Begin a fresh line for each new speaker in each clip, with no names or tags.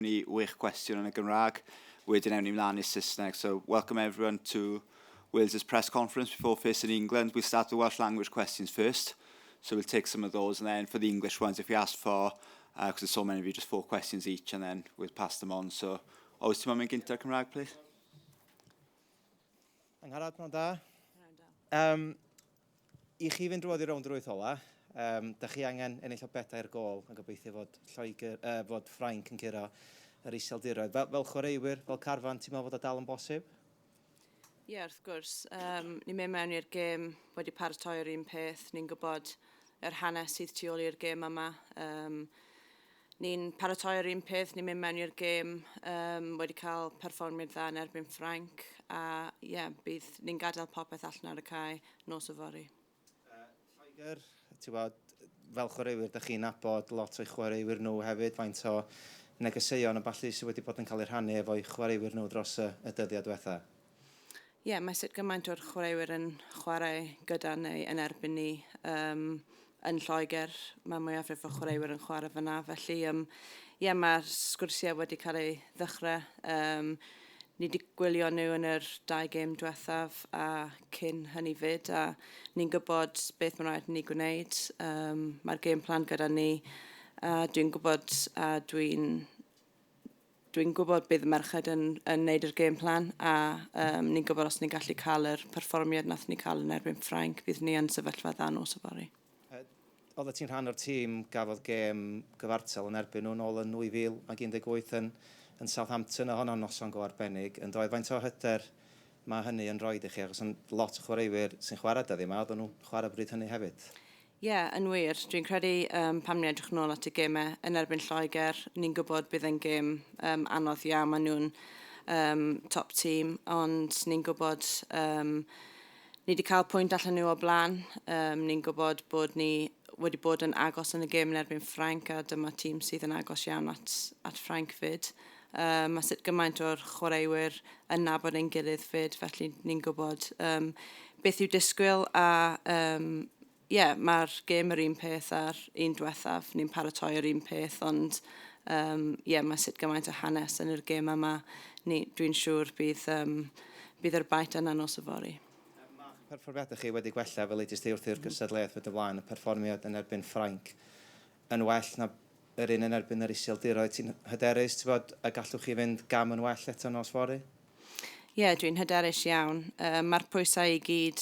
Ni wych cwestiwn yn y Gymraeg, wedyn ewn ni mlaen i'r Saesneg. So welcome everyone to Wales's press conference before facing England. We'll start the Welsh language questions first. So we'll take some of those, and then for the English ones, if we ask for, because there's so many of you, just 4 questions each, and then we'll pass them on. So, oes ti'n mynd gynta'r Cymraeg, please?
Angharad, mae'n da. I chi fynd drwodd i rownd yr wyth ola, da chi angen ennill o bedair gol yn gobeithio fod Ffrainc yn curo yr iseldiroedd. Fel chwaraewyr, fel carfan, ti'n meddwl fod o dal yn bosib?
Ie, wrth gwrs. Ni'n mynd mewn i'r gêm wedi paratoi'r un peth. Ni'n gwybod yr hanes sydd tu ôl i'r gêm yma. Ni'n paratoi'r un peth, ni'n mynd mewn i'r gêm wedi cael perfformiad dda yn erbyn Ffrainc. A bydd ni'n gadael popeth allan ar y cae nos y fori.
Lloegr, ti'n bod, fel chwaraewyr, da chi'n nabod lot o'i chwaraewyr nhw hefyd, faint o negeseuon a ballu sydd wedi bod yn cael ei rhannu efo'i chwaraewyr nhw dros y dyddiad diwetha.
Ie, mae sut gymaint o'r chwaraewyr yn chwarae gyda neu yn erbyn ni yn Lloegr. Mae mwyafrif o chwaraewyr yn chwarae fyna. Felly, mae'r sgwrsiau wedi cael ei ddechrau. Ni wedi gwylio nhw yn yr 2 gêm diwethaf a cyn hynny fyd. A ni'n gwybod beth mae'n rhaid ni gwneud. Mae'r gêm plan gyda ni. Dwi'n gwybod a dwi'n gwybod bydd y merched yn neud yr game plan, a ni'n gwybod os ni'n gallu cael yr perfformiad nath ni cael yn erbyn Ffrainc, bydd ni yn sefyllfa dda nos y fori.
Oedd ti'n rhan o'r tîm gafodd gêm gyfartal yn erbyn nhw'n ôl yn 2018 yn Southampton, a honno'n noson go arbennig, yn doedd faint o hyder mae hynny yn rhoi i chi, achos yn lot o chwaraewyr sy'n chwarae dyddi yma, oedden nhw'n chwarae bryd hynny hefyd.
Ie, yn wir. Dwi'n credu pam ni'n edrych nôl at y gemau yn erbyn Lloegr, ni'n gwybod bydd yn gêm anodd iawn, maen nhw'n top team, ond ni'n gwybod ni wedi cael pwynt allan nhw o blaen. Ni'n gwybod bod ni wedi bod yn agos yn y gêm yn erbyn Ffrainc, a dyma tîm sydd yn agos iawn at Ffrainc fyd. Mae sut gymaint o'r chwaraewyr yn nabod ein gilydd fyd, felly ni'n gwybod beth yw disgwyl, a mae'r gêm yr un peth a'r un diwethaf, ni'n paratoi yr un peth, ond mae sut gymaint o hanes yn yr gêm yma. Dwi'n siŵr bydd yr bait yna nos y fori.
Mae'r perfformiadau chi wedi gwella fel ei wrth i'r gystadleuaeth fod y blaen, y perfformiad yn erbyn Ffrainc yn well na yr un yn erbyn yr iseldiroedd. Ti'n hyderus, ti'n bod, a gallwch chi fynd gam yn well eto nos fori?
Ie, dwi'n hyderus iawn. Mae'r pwysau i gyd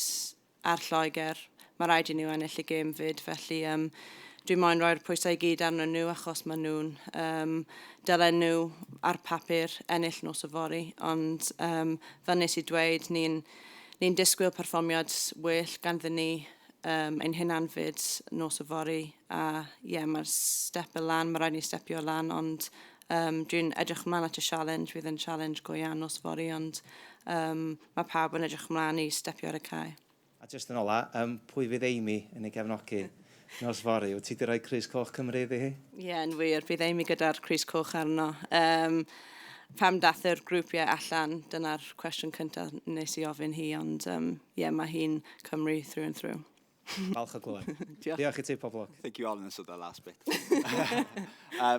ar Lloegr. Mae rhaid i nhw ennill y gêm fyd, felly dwi'n moyn roi'r pwysau i gyd arno nhw, achos maen nhw'n dylen nhw ar papur ennill nos y fori, ond fel nes i dweud, ni'n disgwyl perfformiad well ganddyn ni ein hunan fyd nos y fori, a mae'r step y lan, mae rhaid ni stepio lan, ond dwi'n edrych ymlaen at y challenge, fydd yn challenge go iawn nos fori, ond mae pawb yn edrych ymlaen i stepio ar y cae.
A jyst yn ola, pwy fydd Amy yn ei gefnogi nos fori? Wyt ti wedi rhoi Crys Coch Cymru iddi hi?
Ie, yn wir, bydd Amy gyda'r Crys Coch arno. Pam dath yr grwpiau allan, dyna'r cwestiwn cyntaf nes i ofyn hi, ond mae hi'n Cymru through and through.
Falch o glywed. Diolch i ti, poblog.
I think you all understood that last bit.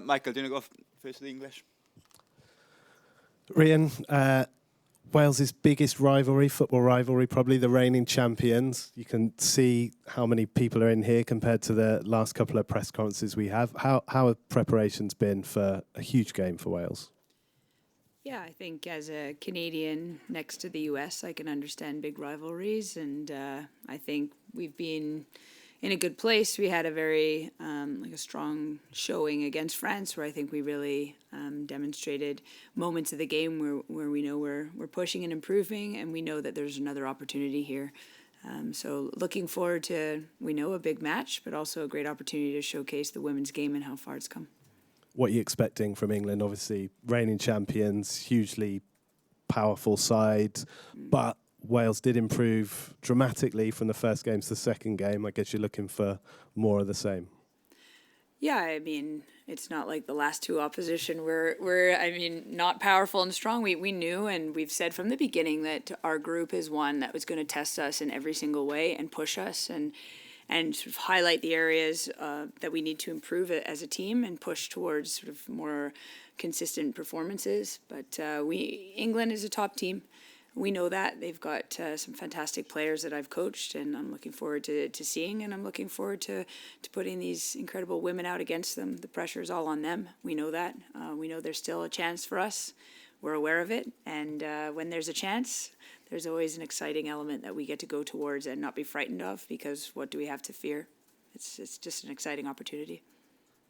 Michael, do you want to go first with the English?
Rhian, Wales's biggest football rivalry, probably the reigning champions. You can see how many people are in here compared to the last couple of press conferences we have. How have preparations been for a huge game for Wales?
Yeah, I think as a Canadian next to the US, I can understand big rivalries, and I think we've been in a good place. We had a very a strong showing against France, where I think we really demonstrated moments of the game where we know we're pushing and improving, and we know that there's another opportunity here. So looking forward to, we know, a big match, but also a great opportunity to showcase the women's game and how far it's come.
What are you expecting from England? Obviously, reigning champions, hugely powerful side, but Wales did improve dramatically from the first game to the second game. I guess you're looking for more of the same.
Yeah, I mean, it's not like the last two opposition were not powerful and strong. We knew, and we've said from the beginning, that our group is one that was going to test us in every single way and push us. And and sort of highlight the areas that we need to improve as a team and push towards sort of more consistent performances. But England is a top team. We know that. They've got some fantastic players that I've coached, and I'm looking forward to seeing, and I'm looking forward to putting these incredible women out against them. The pressure is all on them. We know that. We know there's still a chance for us. We're aware of it, and when there's a chance, there's always an exciting element that we get to go towards and not be frightened of, because what do we have to fear? It's just an exciting opportunity.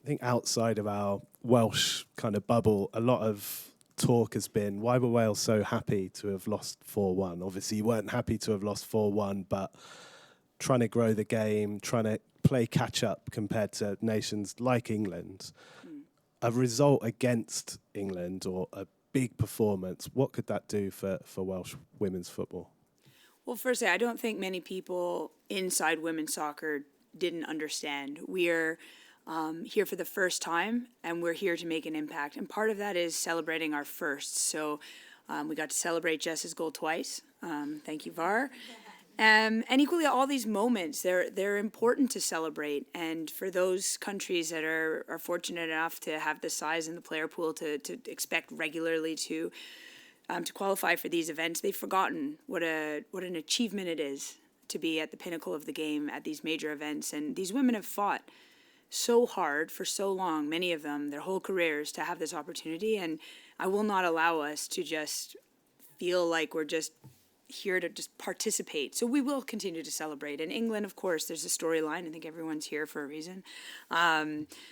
I think outside of our Welsh kind of bubble, a lot of talk has been, why were Wales so happy to have lost 4-1? Obviously, you weren't happy to have lost 4-1, but trying to grow the game, trying to play catch-up compared to nations like England. A result against England or a big performance, what could that do for Welsh women's football?
Well, firstly, I don't think many people inside women's soccer didn't understand. We're here for the first time, and we're here to make an impact. And part of that is celebrating our firsts. So we got to celebrate Jess's goal twice. Thank you, VAR. And equally, all these moments, they're important to celebrate. And for those countries that are fortunate enough to have the size in the player pool to expect regularly to qualify for these events, they've forgotten what an achievement it is to be at the pinnacle of the game at these major events. And these women have fought so hard for so long, many of them, their whole careers, to have this opportunity. And I will not allow us to just feel like we're just here to just participate. So we will continue to celebrate. In England, of course, there's a storyline. I think everyone's here for a reason.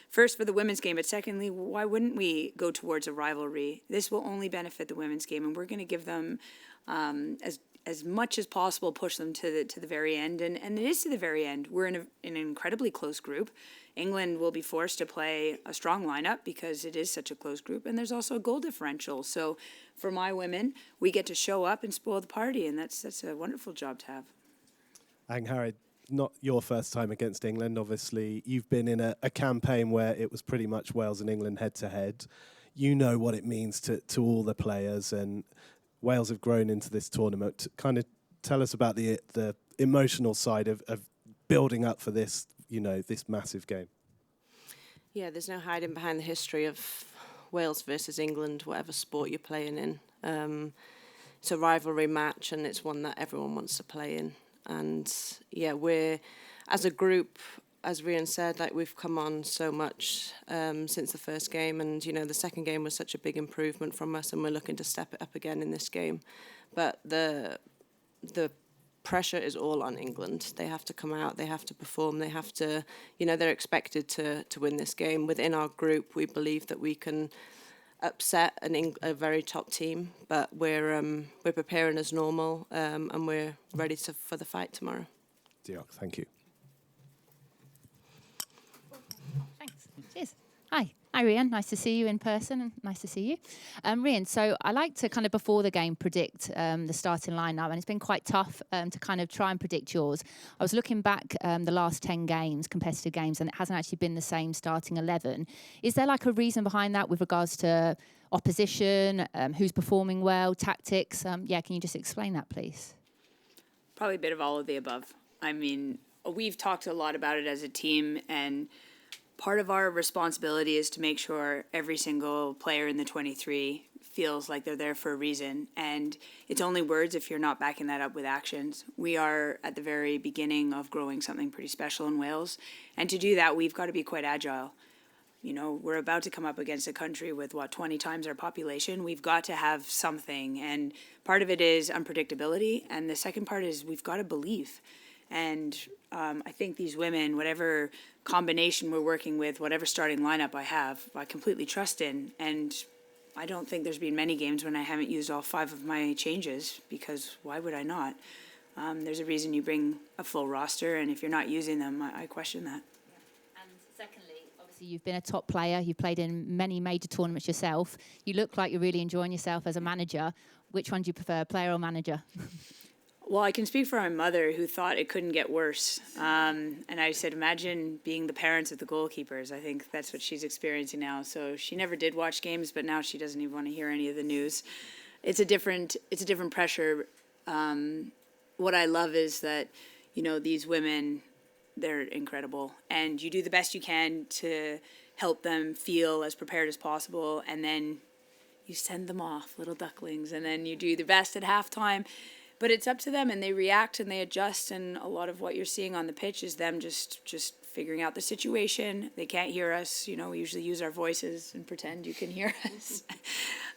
First, for the women's game, but secondly, why wouldn't we go towards a rivalry? This will only benefit the women's game, and we're going to give them as much as possible, push them to the very end, and it is to the very end. We're in an incredibly close group. England will be forced to play a strong lineup because it is such a close group, and there's also a goal differential. So for my women, we get to show up and spoil the party, and that's a wonderful job to have.
Angharad, not your first time against England. Obviously, you've been in a campaign where it was pretty much Wales and England head-to-head. You know what it means to all the players, and Wales have grown into this tournament. Kind of tell us about the emotional side of building up for this, this massive game.
Yeah, there's no hiding behind the history of Wales versus England, whatever sport you're playing in. It's a rivalry match, and it's one that everyone wants to play in. And yeah, we're, as a group, as Rhian said, we've come on so much since the first game, and the second game was such a big improvement from us, and we're looking to step it up again in this game. But the pressure is all on England. They have to come out, they have to perform, they have to, they're expected to win this game. Within our group, we believe that we can upset a very top team, but we're preparing as normal, and we're ready for the fight tomorrow.
Diolch, thank you.
Thanks. Cheers. Hi, Rhian. Nice to see you in person, and nice to see you. Rhian, so I like to kind of before the game predict the starting lineup, and it's been quite tough to kind of try and predict yours. I was looking back the last 10 games, competitive games, and it hasn't actually been the same starting 11. Is there a reason behind that with regards to opposition, who's performing well, tactics? Can you just explain that, please?
Probably a bit of all of the above. I mean, we've talked a lot about it as a team, and part of our responsibility is to make sure every single player in the 23 feels like they're there for a reason. And it's only words if you're not backing that up with actions. We are at the very beginning of growing something pretty special in Wales. And to do that, we've got to be quite agile. We're about to come up against a country with, 20 times our population. We've got to have something. And part of it is unpredictability. And the second part is we've got to believe. And I think these women, whatever combination we're working with, whatever starting lineup I have, I completely trust in. And I don't think there's been many games when I haven't used all 5 of my changes, because why would I not? There's a reason you bring a full roster, and if you're not using them, I question that.
And secondly, obviously you've been a top player. You've played in many major tournaments yourself. You look like you're really enjoying yourself as a manager. Which one do you prefer, player or manager?
Well, I can speak for my mother, who thought it couldn't get worse. And I said, imagine being the parents of the goalkeepers. I think that's what she's experiencing now. So she never did watch games, but now she doesn't even want to hear any of the news. It's a different pressure. What I love is that, these women they're incredible. And you do the best you can to help them feel as prepared as possible, and then you send them off, little ducklings, and then you do the best at halftime. But it's up to them, and they react and they adjust, and a lot of what you're seeing on the pitch is them just figuring out the situation. They can't hear us. You know, we usually use our voices and pretend you can hear us.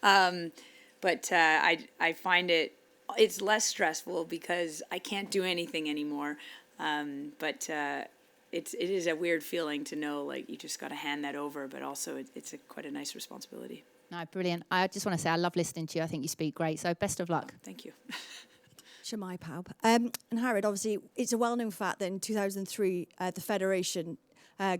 But I find it's less stressful because I can't do anything anymore. But it is a weird feeling to know, like, you just got to hand that over, but also it's quite a nice responsibility.
No, brilliant. I just want to say I love listening to you. I think you speak great. So best of luck.
Thank you.
Shemai Pawb. And Harrod, obviously, it's a well-known fact that in 2003, the Federation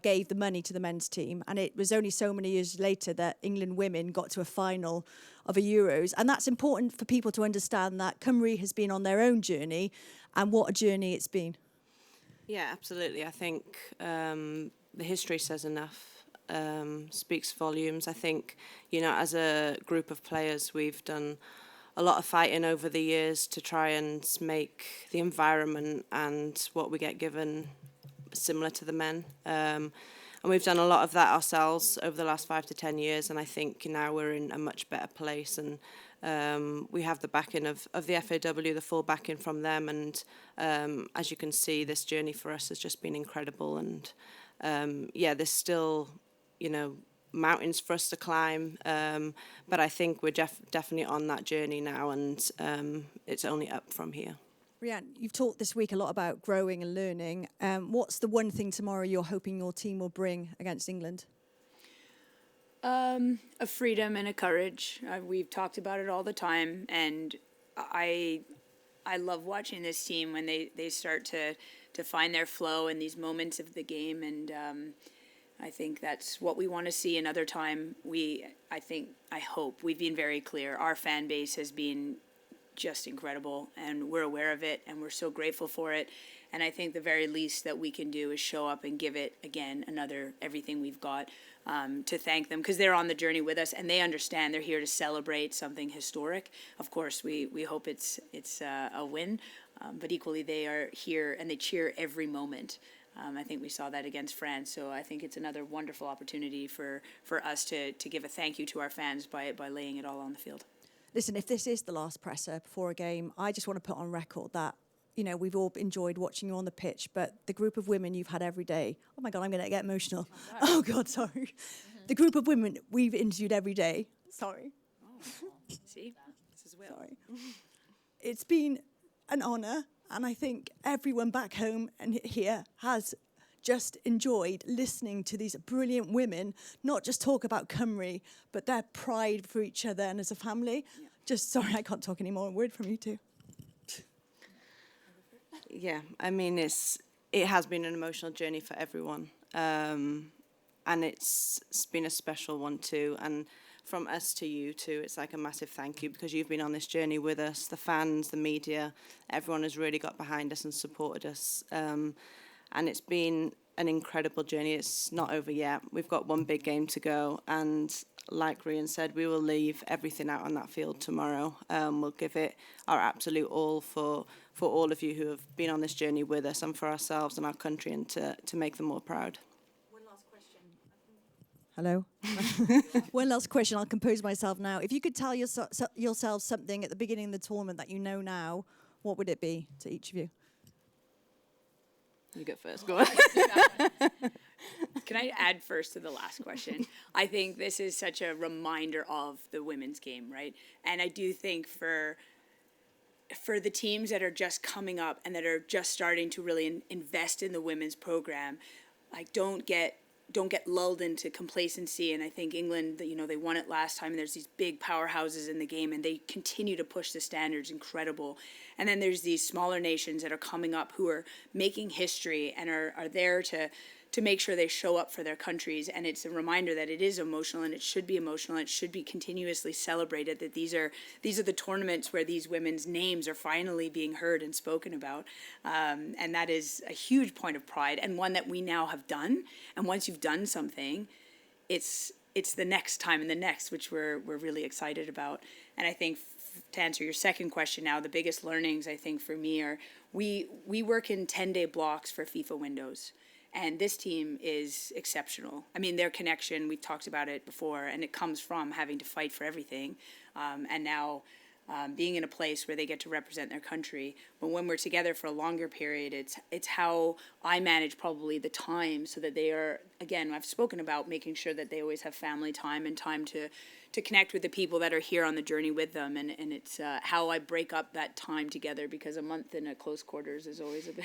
gave the money to the men's team, and it was only so many years later that England women got to a final of a Euros. And that's important for people to understand that Cymru has been on their own journey, and what a journey it's been.
Yeah, absolutely. I think the history says enough, speaks volumes. I think, you know, as a group of players, we've done a lot of fighting over the years to try and make the environment and what we get given similar to the men. And we've done a lot of that ourselves over the last 5 to 10 years, and I think now we're in a much better place, and we have the backing of the FAW, the full backing from them, and as you can see, this journey for us has just been incredible, and yeah, there's still, you know, mountains for us to climb, but I think we're definitely on that journey now, and it's only up from here.
Rhian, you've talked this week a lot about growing and learning. What's the one thing tomorrow you're hoping your team will bring against England?
A freedom and a courage. We've talked about it all the time, and I love watching this team when they start to find their flow in these moments of the game, and I think that's what we want to see another time. I hope we've been very clear. Our fan base has been just incredible, and we're aware of it, and we're so grateful for it. And I think the very least that we can do is show up and give it again everything we've got, to thank them, because they're on the journey with us, and they understand they're here to celebrate something historic. Of course, we hope it's a win, but equally they are here and they cheer every moment. I think we saw that against France, so I think it's another wonderful opportunity for us to give a thank you to our fans by laying it all on the field.
Listen, if this is the last presser before a game, I just want to put on record that, you know, we've all enjoyed watching you on the pitch, but the group of women you've had every day, oh my God, I'm going to get emotional. Oh God, sorry. Mm-hmm. The group of women we've interviewed every day, sorry.
Oh, see, this is Will.
Sorry. It's been an honour, and I think everyone back home and here has just enjoyed listening to these brilliant women, not just talk about Cymru, but their pride for each other and as a family. Yeah. Just, sorry, I can't talk anymore. A word from you two.
Yeah, I mean, it has been an emotional journey for everyone, and it's been a special one too. And from us to you too, it's like a massive thank you, because you've been on this journey with us, the fans, the media, everyone has really got behind us and supported us. And it's been an incredible journey. It's not over yet. We've got one big game to go, and like Rhian said, we will leave everything out on that field tomorrow. We'll give it our absolute all for all of you who have been on this journey with us, and for ourselves and our country, and to make them more proud.
One last question. Hello? One last question. I'll compose myself now. If you could tell yourselves something at the beginning of the tournament that you know now, what would it be to each of you?
You go first. Go on.
Can I add first to the last question? I think this is such a reminder of the women's game, right? And I do think for the teams that are just coming up and that are just starting to really invest in the women's program, like don't get lulled into complacency. And I think England, you know, they won it last time, and there's these big powerhouses in the game, and they continue to push the standards, incredible. And then there's these smaller nations that are coming up who are making history and are there to make sure they show up for their countries. And it's a reminder that it is emotional, and it should be emotional, and it should be continuously celebrated, that these are the tournaments where these women's names are finally being heard and spoken about. And that is a huge point of pride, and one that we now have done. And once you've done something, it's it's the next time and the next, which we're really excited about. And I think to answer your second question now, the biggest learnings I think for me are we work in 10-day blocks for FIFA windows. And this team is exceptional. I mean, their connection, we talked about it before, and it comes from having to fight for everything. And now being in a place where they get to represent their country. But when we're together for a longer period, it's how I manage probably the time so that they are, again, I've spoken about making sure that they always have family time and time to connect with the people that are here on the journey with them. And it's how I break up that time together, because a month in a close quarters is always a bit,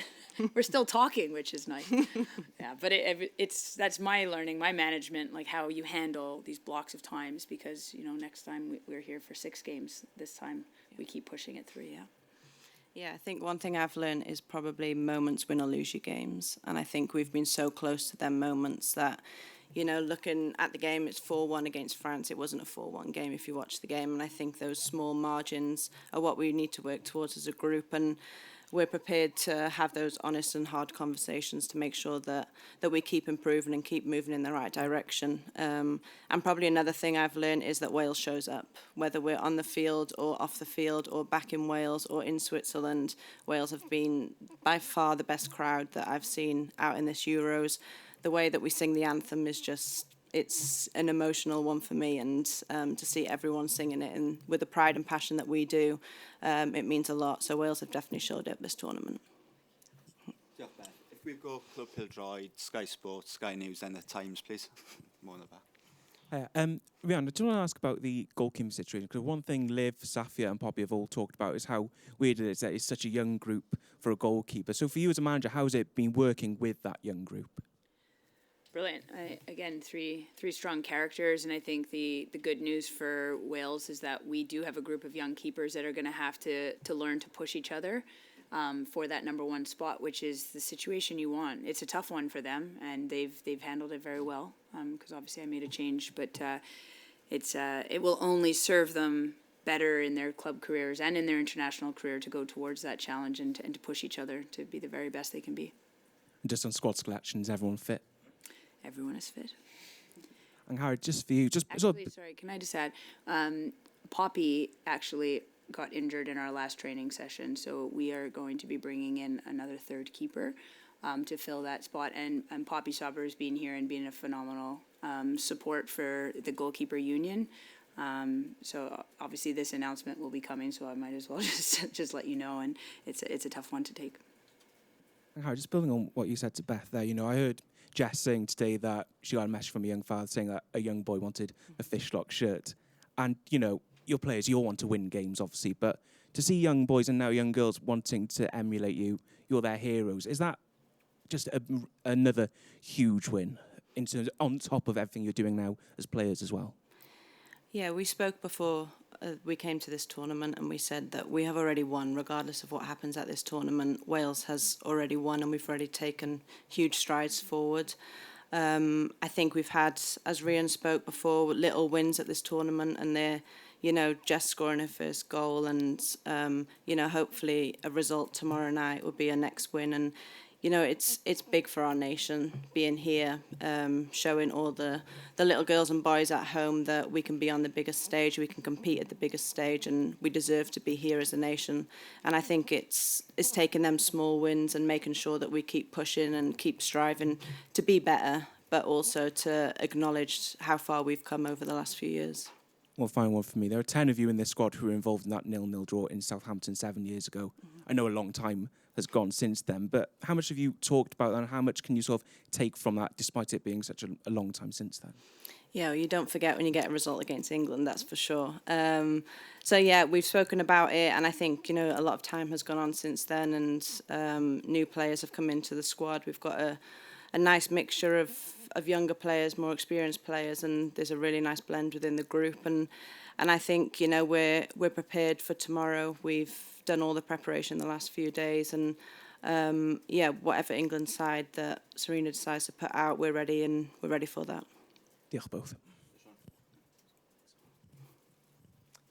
we're still talking, which is nice. Yeah, but that's my learning, my management, like how you handle these blocks of times, because, you know, next time we're here for 6 games. This time we keep pushing it through, yeah.
Yeah, I think one thing I've learned is probably moments win or lose your games. And I think we've been so close to them moments that, you know, looking at the game, it's 4-1 against France. It wasn't a 4-1 game if you watch the game. And I think those small margins are what we need to work towards as a group. And we're prepared to have those honest and hard conversations to make sure that we keep improving and keep moving in the right direction. And probably another thing I've learned is that Wales shows up. Whether we're on the field or off the field or back in Wales or in Switzerland, Wales have been by far the best crowd that I've seen out in this Euros. The way that we sing the anthem is just, it's an emotional one for me, and to see everyone singing it and with the pride and passion that we do, it means a lot. So Wales have definitely showed up this tournament.
If we go Club Hildroyd, Sky Sports, Sky News, and the Times, please. More in the back.
Rhian, I do want to ask about the goalkeeping situation, because one thing Liv, Safia and Poppy have all talked about is how weird it is that it's such a young group for a goalkeeper. So for you as a manager, how's it been working with that young group?
Brilliant. Again, three strong characters, and I think the good news for Wales is that we do have a group of young keepers that are going to have to learn to push each other for that number 1 spot, which is the situation you want. It's a tough one for them, and they've handled it very well, because obviously I made a change, but it will only serve them better in their club careers and in their international career to go towards that challenge and to push each other to be the very best they can be.
And just on squad selection, is everyone fit?
Everyone is fit.
Angharad, just for you,
actually, sorry, can I just add? Poppy actually got injured in our last training session, so we are going to be bringing in another 3rd keeper to fill that spot. And Poppy Sauber has been here and been a phenomenal support for the goalkeeper union. So obviously this announcement will be coming, so I might as well just let you know. And it's a tough one to take.
Angharad, just building on what you said to Beth there, you know, I heard Jess saying today that she got a message from a young father saying that a young boy wanted a fishlock shirt. And, you know, your players, you all want to win games, obviously, but to see young boys and now young girls wanting to emulate you, you're their heroes. Is that just another huge win in terms on top of everything you're doing now as players as well?
Yeah, we spoke before we came to this tournament, and we said that we have already won, regardless of what happens at this tournament. Wales has already won, and we've already taken huge strides forward. I think we've had, as Rhian spoke before, little wins at this tournament, and they're, you know, just scoring her first goal, and you know, hopefully a result tomorrow night will be a next win. And you know, it's big for our nation being here, showing all the little girls and boys at home that we can be on the biggest stage, we can compete at the biggest stage, and we deserve to be here as a nation. And I think it's taking them small wins and making sure that we keep pushing and keep striving to be better, but also to acknowledge how far we've come over the last few years.
One final one for me. There are 10 of you in this squad who were involved in that 0-0 draw in Southampton 7 years ago. I know a long time has gone since then, but how much have you talked about that, and how much can you sort of take from that, despite it being such a long time since then?
Yeah, well, you don't forget when you get a result against England, that's for sure. So yeah, we've spoken about it, and I think, you know, a lot of time has gone on since then, and new players have come into the squad. We've got a nice mixture of younger players, more experienced players, and there's a really nice blend within the group. And I think, you know, we're prepared for tomorrow. We've done all the preparation the last few days, and yeah, whatever England side that Serena decides to put out, we're ready, and we're ready for that.
Diolch both.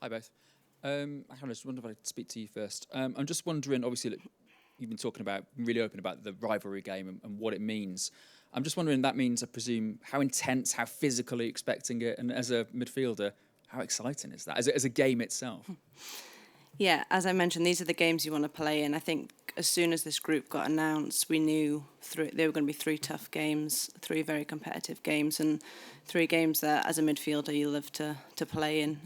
Hi both. I just wonder if I could speak to you first. I'm just wondering, obviously, you've been talking about, really open about the rivalry game and what it means. I'm just wondering, that means, I presume, how intense, how physical are you expecting it? And as a midfielder, how exciting is that, as a game itself?
Yeah, as I mentioned, these are the games you want to play in. I think as soon as this group got announced, we knew they were going to be 3 tough games, 3 very competitive games, and 3 games that, as a midfielder, you love to play in.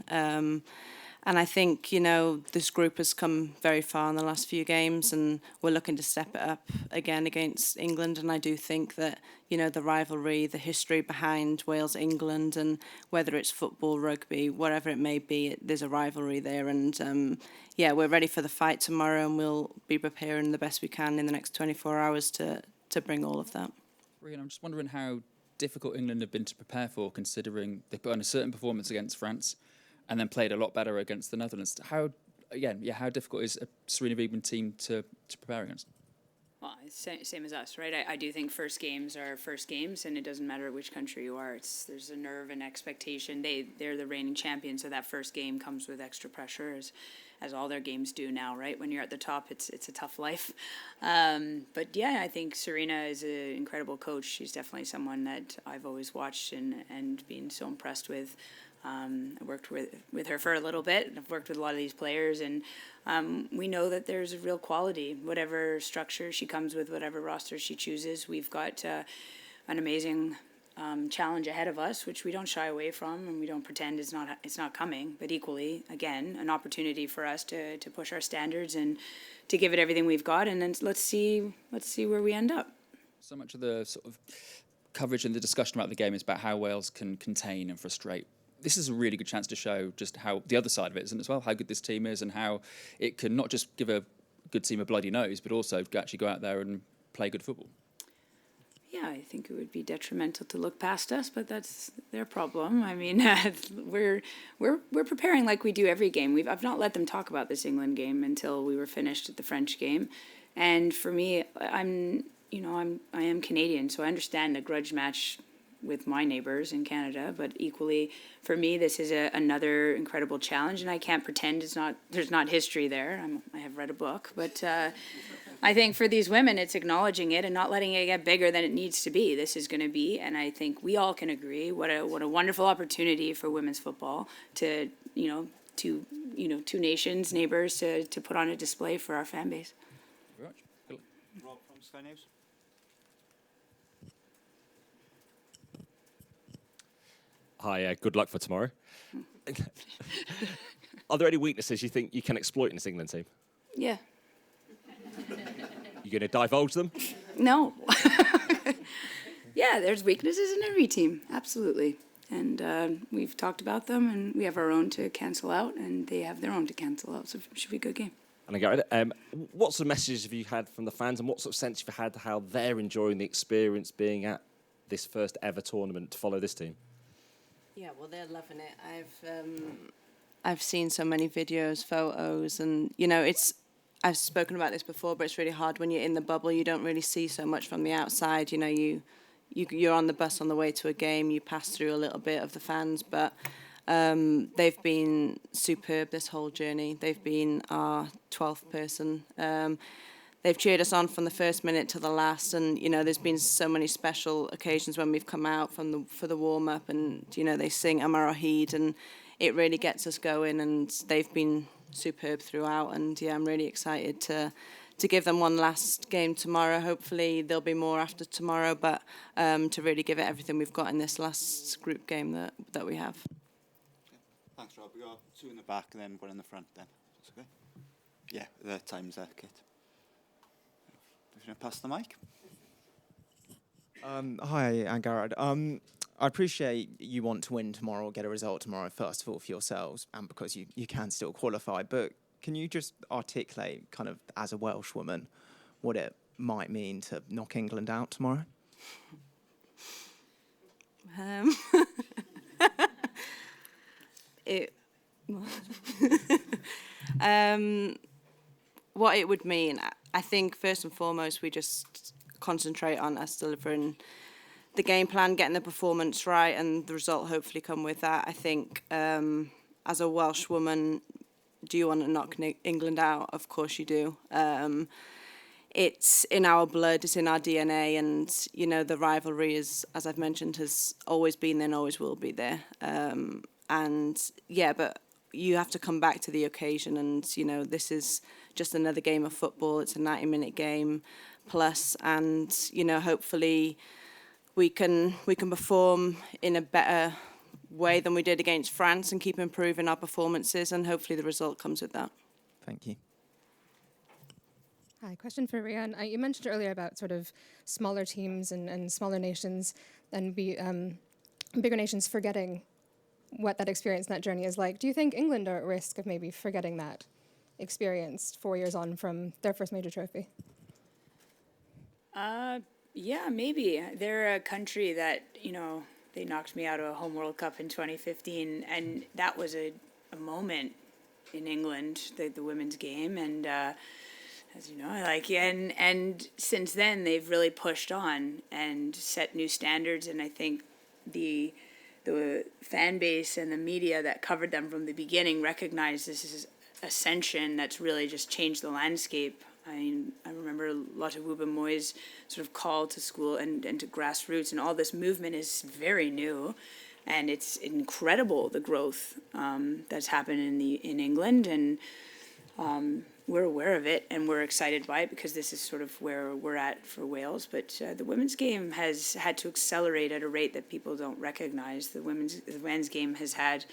And I think, this group has come very far in the last few games, and we're looking to step it up again against England. And I do think that, the rivalry, the history behind Wales-England, and whether it's football, rugby, whatever it may be, there's a rivalry there. And, we're ready for the fight tomorrow, and we'll be preparing the best we can in the next 24 hours to bring all of that.
Rhian, I'm just wondering how difficult England have been to prepare for, considering they put on a certain performance against France and then played a lot better against the Netherlands. How difficult is a Sarina Wiegman team to prepare against?
Well, it's same as us, right? I do think first games are first games, and it doesn't matter which country you are. There's a nerve and expectation. They're the reigning champions, so that first game comes with extra pressure, as all their games do now, right? When you're at the top, it's a tough life. But yeah, I think Sarina is an incredible coach. She's definitely someone that I've always watched and been so impressed with. I worked with her for a little bit, and I've worked with a lot of these players, and we know that there's a real quality. Whatever structure she comes with, whatever roster she chooses, we've got an amazing challenge ahead of us, which we don't shy away from, and we don't pretend it's not coming. But equally, again, an opportunity for us to push our standards and to give it everything we've got, and then let's see where we end up.
So much of the sort of coverage and the discussion about the game is about how Wales can contain and frustrate. This is a really good chance to show just how the other side of it, isn't it, as well? How good this team is, and how it can not just give a good team a bloody nose, but also actually go out there and play good football.
Yeah, I think it would be detrimental to look past us, but that's their problem. I mean, we're preparing like we do every game. I've not let them talk about this England game until we were finished at the French game, and for me, I am Canadian, so I understand the grudge match with my neighbors in Canada, but equally for me, this is another incredible challenge, and I can't pretend there's not history there. I have read a book, but I think for these women, it's acknowledging it and not letting it get bigger than it needs to be. This is going to be, and I think we all can agree, what a wonderful opportunity for women's football to two nations, neighbors, to put on a display for our fan base.
Thank you very much.
Rob from Sky News.
Hi, good luck for tomorrow. Are there any weaknesses you think you can exploit in this England team?
Yeah.
You going to divulge them?
No. Yeah, there's weaknesses in every team, absolutely. And we've talked about them, and we have our own to cancel out, and they have their own to cancel out, so it should be a good game.
And Angharad, what sort of messages have you had from the fans, and what sort of sense have you had how they're enjoying the experience being at this first ever tournament to follow this team?
Yeah, well, they're loving it. I've seen so many videos, photos, and I've spoken about this before, but it's really hard when you're in the bubble. You don't really see so much from the outside. You're on the bus on the way to a game. You pass through a little bit of the fans, but they've been superb this whole journey. They've been our 12th person. They've cheered us on from the first minute to the last, and there's been so many special occasions when we've come out for the warm up, and they sing Amar Ohid, and it really gets us going. And they've been superb throughout, and I'm really excited to give them one last game tomorrow. Hopefully there'll be more after tomorrow, but to really give it everything we've got in this last group game that we have.
Thanks, Rob. We got 2 in the back and then 1 in the front. Then that's okay. Yeah, the time's there, Kit. Pass the mic.
Hi, Angharad. I appreciate you want to win tomorrow or get a result tomorrow, first of all, for yourselves, and because you can still qualify. But can you just articulate, kind of as a Welsh woman, what it might mean to knock England out tomorrow?
What it would mean, I think first and foremost we just concentrate on us delivering the game plan, getting the performance right, and the result hopefully come with that. I think as a Welsh woman, do you want to knock England out? Of course you do. it's in our blood, it's in our DNA, and you know the rivalry is, as I've mentioned, has always been there and always will be there. And yeah, but you have to come back to the occasion, and you know this is just another game of football. It's a 90-minute game plus, and you know hopefully we can perform in a better way than we did against France and keep improving our performances, and hopefully the result comes with that.
Thank you.
Hi, question for Rhian. You mentioned earlier about sort of smaller teams and smaller nations and bigger nations forgetting what that experience and that journey is like. Do you think England are at risk of maybe forgetting that experience 4 years on from their first major trophy?
Yeah, maybe. They're a country that, you know, they knocked me out of a home World Cup in 2015, and that was a moment in England, the women's game, and as you know, and since then they've really pushed on and set new standards, and I think the fan base and the media that covered them from the beginning recognized this is ascension that's really just changed the landscape. I mean, I remember Lotte Wubben-Moy's sort of call to school and to grassroots, and all this movement is very new, and it's incredible the growth that's happened in England, and we're aware of it and we're excited by it because this is sort of where we're at for Wales. But the women's game has had to accelerate at a rate that people don't recognize. The men's game has had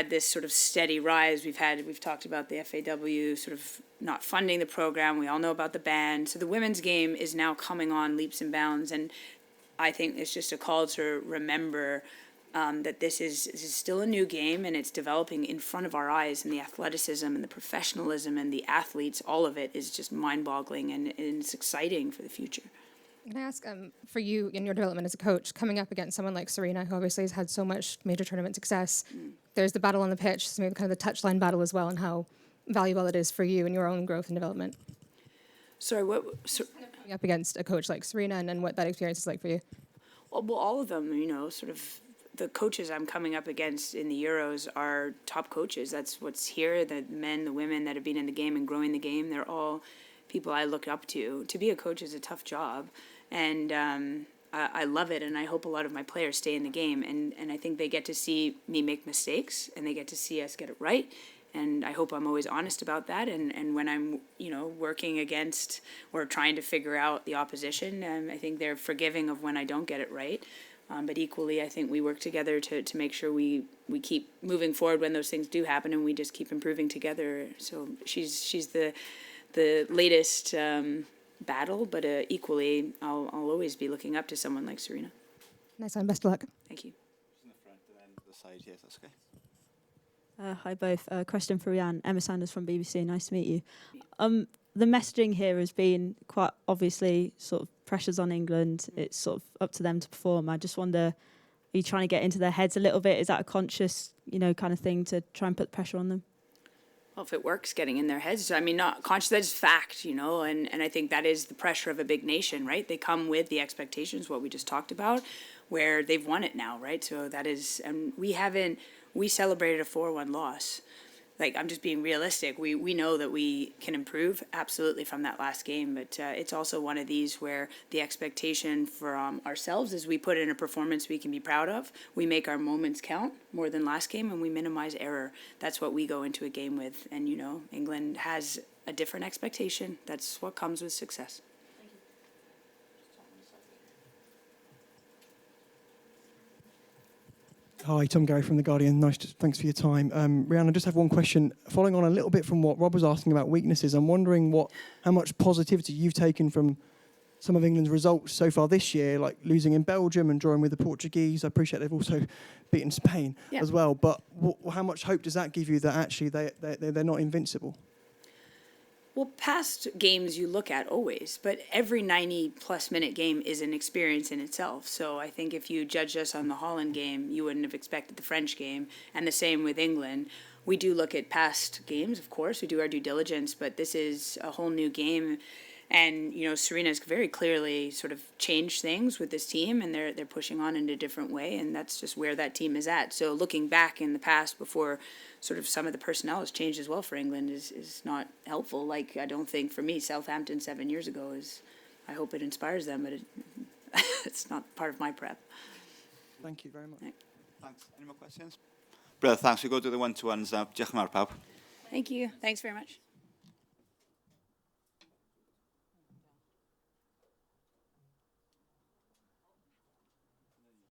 this sort of steady rise. We've talked about the FAW sort of not funding the program. We all know about the ban. So the women's game is now coming on leaps and bounds, and I think it's just a call to remember that this is still a new game, and it's developing in front of our eyes, and the athleticism and the professionalism and the athletes, all of it is just mind-boggling, and it's exciting for the future.
Can I ask, for you in your development as a coach, coming up against someone like Serena, who obviously has had so much major tournament success, there's the battle on the pitch, so maybe kind of the touchline battle as well, and how valuable it is for you and your own growth and development.
Sorry, what?
Coming up against a coach like Serena and what that experience is like for you.
Well, all of them, you know, sort of the coaches I'm coming up against in the Euros are top coaches. That's what's here. The men, the women that have been in the game and growing the game, they're all people I look up to. To be a coach is a tough job, and I love it, and I hope a lot of my players stay in the game. And I think they get to see me make mistakes, and they get to see us get it right. And I hope I'm always honest about that. And when I'm, you know, working against or trying to figure out the opposition, I think they're forgiving of when I don't get it right. But equally, I think we work together to make sure we keep moving forward when those things do happen, and we just keep improving together. So she's the latest battle, but equally, I'll always be looking up to someone like Serena.
Nice one. Best of luck.
Thank you.
In the front and then the side here, that's okay.
Hi both. Question for Rhian. Emma Sanders from BBC. Nice to meet you. The messaging here has been quite obviously sort of pressures on England. It's sort of up to them to perform. I just wonder, are you trying to get into their heads a little bit? Is that a conscious, you know, kind of thing to try and put pressure on them?
Well, if it works, getting in their heads. I mean, not conscious, that's fact, you know, and I think that is the pressure of a big nation, right? They come with the expectations, what we just talked about, where they've won it now, right? So that is, and we celebrated a 4-1 loss. Like, I'm just being realistic. We know that we can improve, absolutely, from that last game, but it's also one of these where the expectation for ourselves is we put in a performance we can be proud of, we make our moments count more than last game, and we minimize error. That's what we go into a game with, and, you know, England has a different expectation. That's what comes with success.
Hi, Tom Gary from The Guardian. Thanks for your time. Rhian, I just have one question. Following on a little bit from what Rob was asking about weaknesses, I'm wondering how much positivity you've taken from some of England's results so far this year, like losing in Belgium and drawing with the Portuguese. I appreciate they've also beaten Spain as well. But how much hope does that give you that actually they're not invincible?
Well, past games you look at always, but every 90-plus minute game is an experience in itself. So I think if you judged us on the Holland game, you wouldn't have expected the French game, and the same with England. We do look at past games, of course. We do our due diligence, but this is a whole new game. And Serena's very clearly sort of changed things with this team, and they're pushing on in a different way, and that's just where that team is at. So looking back in the past, before sort of some of the personnel has changed as well for England, is not helpful. Like, I don't think, for me, Southampton 7 years ago is. I hope it inspires them, but it's not part of my prep.
Thank you very much.
Thanks. Any more questions? Brother, thanks. We go to the one-to-ones now. Diolch yn fawr, pawb.
Thank you. Thanks very much.